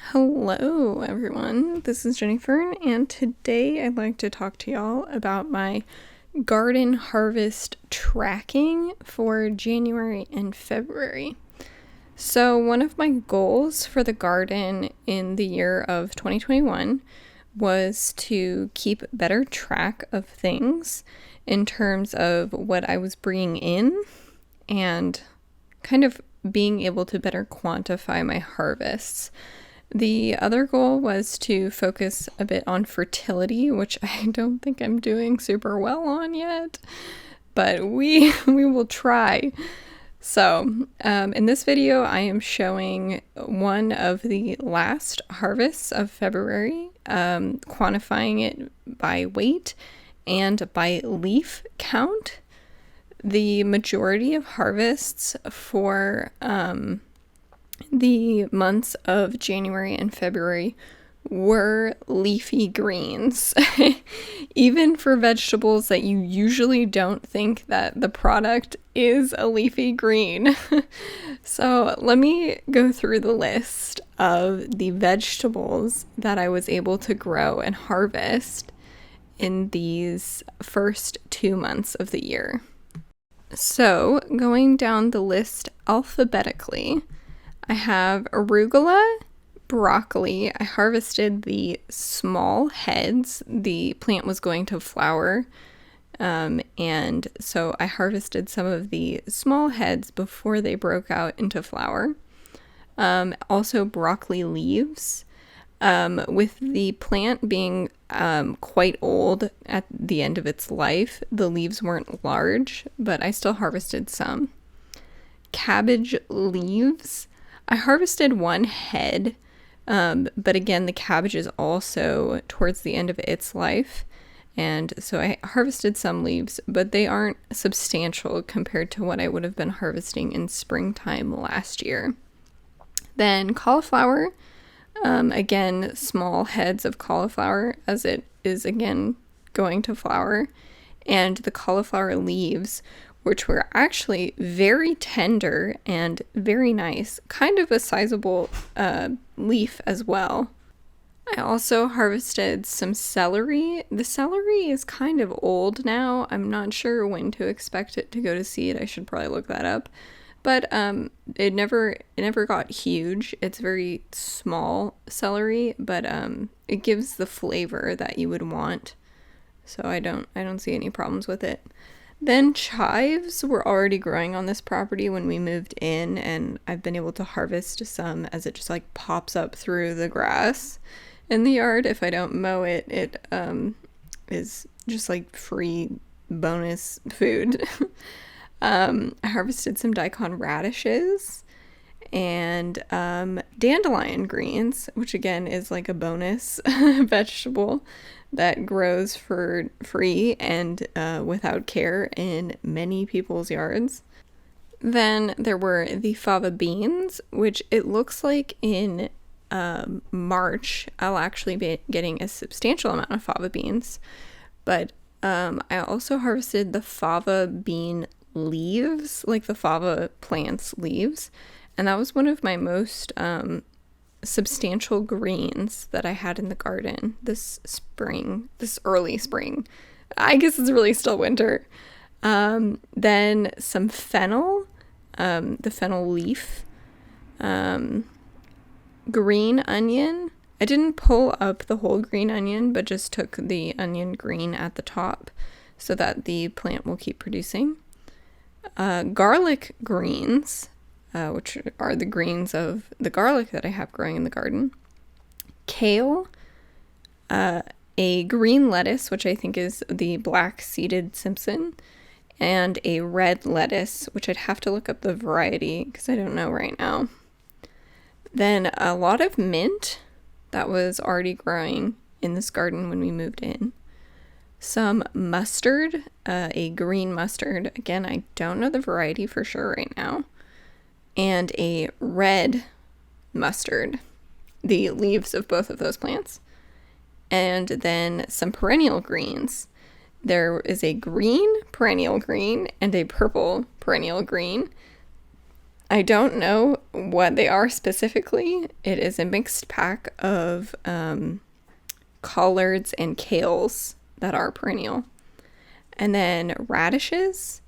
Hello, everyone. This is Jennifer, and today I'd like to talk to y'all about my garden harvest tracking for January and February. So, one of my goals for the garden in the year of 2021 was to keep better track of things in terms of what I was bringing in and kind of being able to better quantify my harvests. The other goal was to focus a bit on fertility, which I don't think I'm doing super well on yet, but we will try. So, in this video, I am showing one of the last harvests of February, quantifying it by weight and by leaf count. The majority of harvests for the months of January and February were leafy greens. Even for vegetables that you usually don't think that the product is a leafy green. So let me go through the list of the vegetables that I was able to grow and harvest in these first 2 months of the year. So going down the list alphabetically, I have arugula, broccoli. I harvested the small heads. The plant was going to flower, and so I harvested some of the small heads before they broke out into flower. Also broccoli leaves. With the plant being quite old at the end of its life, the leaves weren't large, but I still harvested some. Cabbage leaves. I harvested one head, but again, the cabbage is also towards the end of its life, and so I harvested some leaves, but they aren't substantial compared to what I would have been harvesting in springtime last year. Then cauliflower, again, small heads of cauliflower as it is again going to flower, and the cauliflower leaves, which were actually very tender and very nice, kind of a sizable leaf as well. I also harvested some celery. The celery is kind of old now. I'm not sure when to expect it to go to seed. I should probably look that up. But it never got huge. It's very small celery, but it gives the flavor that you would want. So I don't see any problems with it. Then chives were already growing on this property when we moved in, and I've been able to harvest some as it just like pops up through the grass in the yard. If I don't mow it, it is just like free bonus food. I harvested some Daikon Radishes and Dandelion Greens, which again is like a bonus vegetable that grows for free and without care in many people's yards. Then there were the Fava Beans, which it looks like in March I'll actually be getting a substantial amount of Fava Beans. But I also harvested the Fava Bean leaves, like the fava plant's leaves, and that was one of my most substantial greens that I had in the garden this early spring. I guess it's really still winter. Then some fennel, the fennel leaf, green onion. I didn't pull up the whole green onion, but just took the onion green at the top so that the plant will keep producing. Garlic greens, which are the greens of the garlic that I have growing in the garden. Kale, a green lettuce, which I think is the black-seeded Simpson, and a red lettuce, which I'd have to look up the variety because I don't know right now. Then a lot of mint that was already growing in this garden when we moved in. Some mustard, a green mustard. Again, I don't know the variety for sure right now. And a red mustard, the leaves of both of those plants. And then some perennial greens. There is a green perennial green and a purple perennial green. I don't know what they are specifically. It is a mixed pack of collards and kales that are perennial. And then radishes.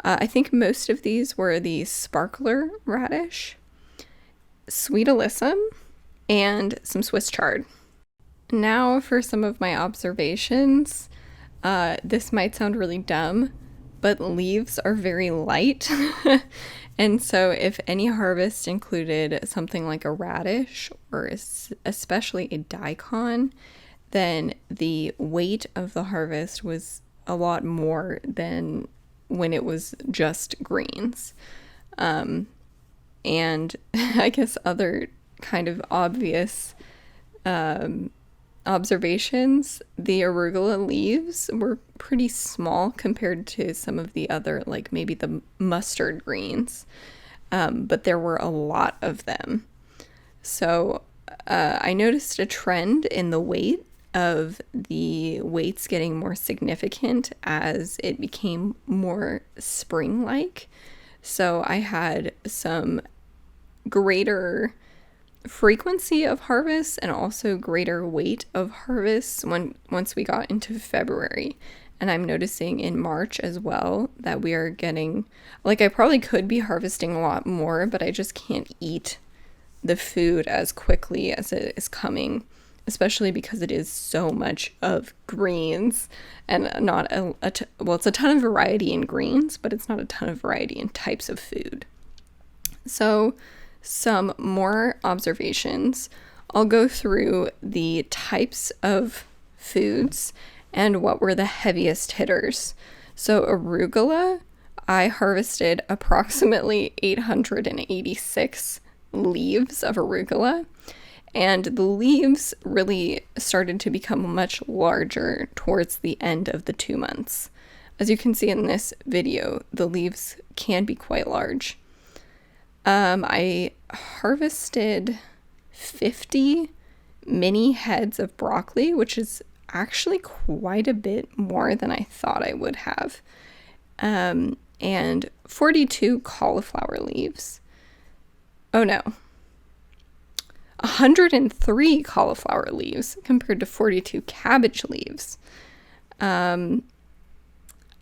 I think most of these were the sparkler radish, sweet alyssum, and some Swiss chard. Now for some of my observations. This might sound really dumb, but leaves are very light. And so if any harvest included something like a radish or especially a daikon, then the weight of the harvest was a lot more than when it was just greens. And I guess other kind of obvious observations, the arugula leaves were pretty small compared to some of the other, like maybe the mustard greens, but there were a lot of them. So I noticed a trend in the weight of the weights getting more significant as it became more spring-like. So I had some greater frequency of harvests and also greater weight of harvests once we got into February. And I'm noticing in March as well that we are getting, like, I probably could be harvesting a lot more, but I just can't eat the food as quickly as it is coming, especially because it is so much of greens and not it's a ton of variety in greens, but it's not a ton of variety in types of food. So some more observations. I'll go through the types of foods and what were the heaviest hitters. So arugula, I harvested approximately 886 leaves of arugula, and the leaves really started to become much larger towards the end of the 2 months. As you can see in this video, the leaves can be quite large. I harvested 50 mini heads of broccoli, which is actually quite a bit more than I thought I would have, and 42 cauliflower leaves. Oh no, 103 cauliflower leaves compared to 42 cabbage leaves. I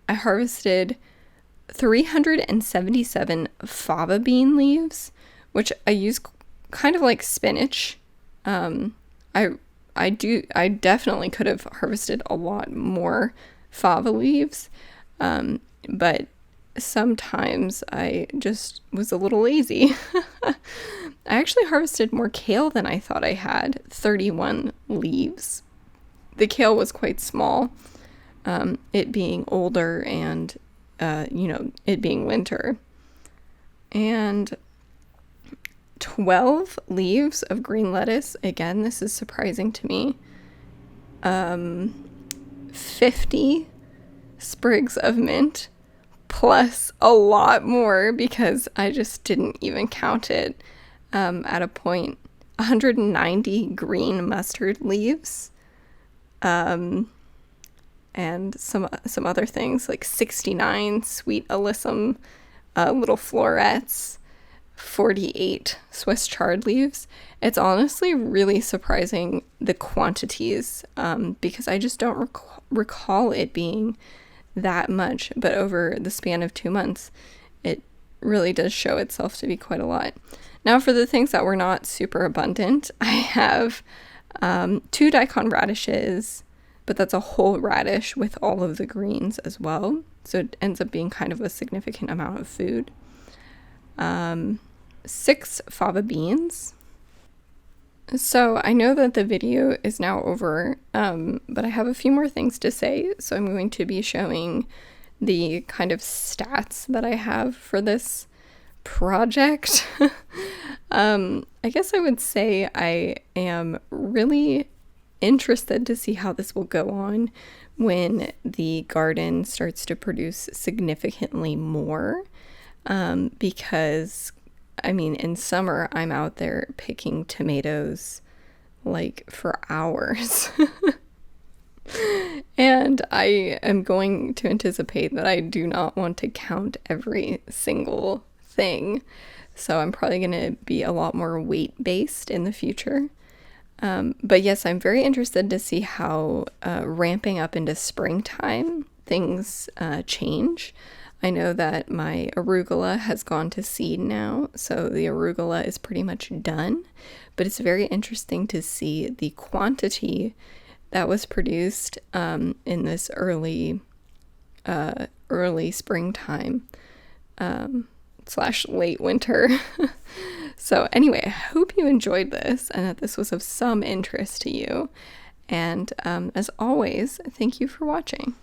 harvested 377 fava bean leaves, which I use kind of like spinach. I definitely could have harvested a lot more fava leaves, but sometimes I just was a little lazy. I actually harvested more kale than I thought I had, 31 leaves. The kale was quite small, it being older and it being winter. And 12 leaves of green lettuce. Again, this is surprising to me. 50 sprigs of mint, plus a lot more because I just didn't even count it at a point. 190 green mustard leaves. And some other things like 69 sweet alyssum little florets, 48 Swiss chard leaves. It's honestly really surprising the quantities because I just don't recall it being that much, but over the span of 2 months, it really does show itself to be quite a lot. Now for the things that were not super abundant, I have 2 daikon radishes, but that's a whole radish with all of the greens as well. So it ends up being kind of a significant amount of food. 6 fava beans. So I know that the video is now over, but I have a few more things to say. So I'm going to be showing the kind of stats that I have for this project. I guess I would say I am really interested to see how this will go on when the garden starts to produce significantly more, because I mean, in summer I'm out there picking tomatoes like for hours. And I am going to anticipate that I do not want to count every single thing. So I'm probably going to be a lot more weight based in the future. But yes, I'm very interested to see how ramping up into springtime things change. I know that my arugula has gone to seed now, so the arugula is pretty much done. But it's very interesting to see the quantity that was produced in this early springtime / late winter. So anyway, I hope you enjoyed this and that this was of some interest to you. And as always, thank you for watching.